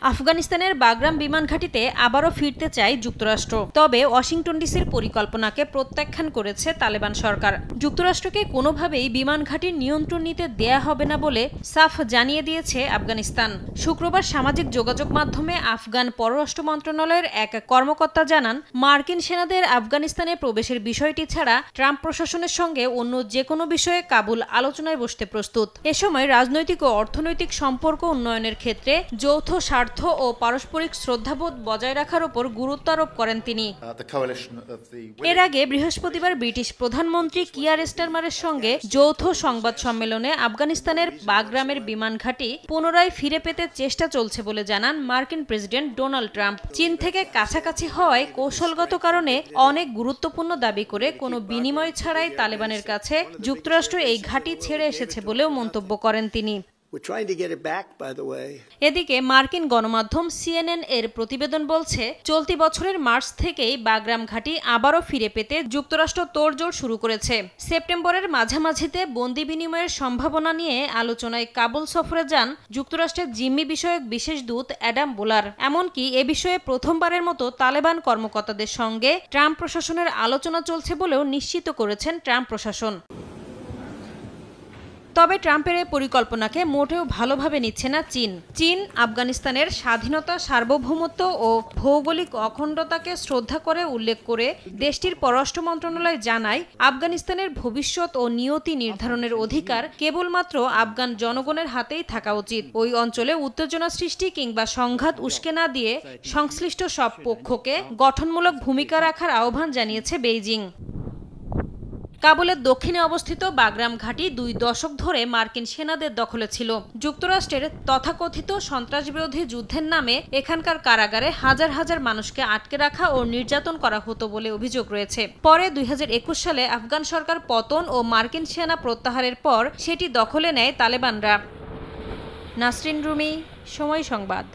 আফগানিস্তানের বাগরাম বিমান ঘাঁটিতে আবারও ফিরতে চায় যুক্তরাষ্ট্র। তবে ওয়াশিংটন ডিসির পরিকল্পনাকে প্রত্যাখ্যান করেছে তালেবান সরকার। যুক্তরাষ্ট্রকে কোনোভাবেই বিমান ঘাঁটির নিয়ন্ত্রণ নিতে দেয়া হবে না বলে সাফ জানিয়ে দিয়েছে আফগানিস্তান। শুক্রবার সামাজিক যোগাযোগ মাধ্যমে আফগান পররাষ্ট্র মন্ত্রণালয়ের এক কর্মকর্তা জানান, মার্কিন সেনাদের আফগানিস্তানে প্রবেশের বিষয়টি ছাড়া ট্রাম্প প্রশাসনের সঙ্গে অন্য যে কোনো বিষয়ে কাবুল আলোচনায় বসতে প্রস্তুত। এ সময় রাজনৈতিক ও অর্থনৈতিক সম্পর্ক উন্নয়নের ক্ষেত্রে যৌথ স্বার্থ ও পারস্পরিক শ্রদ্ধাবোধ বজায় রাখার উপর গুরুত্ব আরোপ করেন তিনি। এর আগে বৃহস্পতিবার ব্রিটিশ প্রধানমন্ত্রী কিয়ার স্টারমারের সঙ্গে যৌথ সংবাদ সম্মেলনে আফগানিস্তানের বাগরামের বিমান ঘাঁটি পুনরায় ফিরে পেতে চেষ্টা চলছে বলে জানান মার্কিন প্রেসিডেন্ট ডোনাল্ড ট্রাম্প। চীন থেকে কাছাকাছি হওয়ায় কৌশলগত কারণে অনেক গুরুত্বপূর্ণ দাবি করে কোনো বিনিময় ছাড়াই তালেবানের কাছে যুক্তরাষ্ট্র এই ঘাঁটি ছেড়ে এসেছে বলেও মন্তব্য করেন তিনি। এদিকে মার্কিন গণমাধ্যম সিএনএন এর প্রতিবেদন বলছে, চলতি বছরের মার্চ থেকেই বাগরাম ঘাঁটি আবারও ফিরে পেতে যুক্তরাষ্ট্র তোড়জোড় শুরু করেছে। সেপ্টেম্বরের মাঝামাঝিতে বন্দি বিনিময়ের সম্ভাবনা নিয়ে আলোচনায় কাবুল সফরে যান যুক্তরাষ্ট্রের জিম্মি বিষয়ক বিশেষ দূত অ্যাডাম বোলার। এমনকি এ বিষয়ে প্রথমবারের মতো তালেবান কর্মকর্তাদের সঙ্গে ট্রাম্প প্রশাসনের আলোচনা চলছে বলেও নিশ্চিত করেছেন ট্রাম্প প্রশাসন। তবে ট্রাম্পের এই পরিকল্পনাকে মোটেও ভালোভাবে নিচ্ছে না চীন। চীন আফগানিস্তানের স্বাধীনতা, সার্বভৌমত্ব ও ভৌগোলিক অখণ্ডতাকে শ্রদ্ধা করে উল্লেখ করে দেশটির পররাষ্ট্র মন্ত্রণালয় জানায়, আফগানিস্তানের ভবিষ্যৎ ও নিয়তি নির্ধারণের অধিকার কেবলমাত্র আফগান জনগণের হাতেই থাকা উচিত। ওই অঞ্চলে উত্তেজনা সৃষ্টি কিংবা সংঘাত উস্কে না দিয়ে সংশ্লিষ্ট সব পক্ষকে গঠনমূলক ভূমিকা রাখার আহ্বান জানিয়েছে বেইজিং। কাবুলের দক্ষিণে অবস্থিত বাগরাম ঘাঁটি 2 দশক ধরে মার্কিন সেনাদের দখলে ছিল। যুক্তরাষ্ট্রের তথাকথিত সন্ত্রাসবিরোধী যুদ্ধের নামে এখানকার কারাগারে হাজার হাজার মানুষকে আটকে রাখা ও নির্যাতন করা হতো বলে অভিযোগ রয়েছে। পরে 2021 সালে আফগান সরকার পতন ও মার্কিন সেনা প্রত্যাহারের পর সেটি দখলে নেয় তালেবানরা। নাসরিন রুমি, সময় সংবাদ।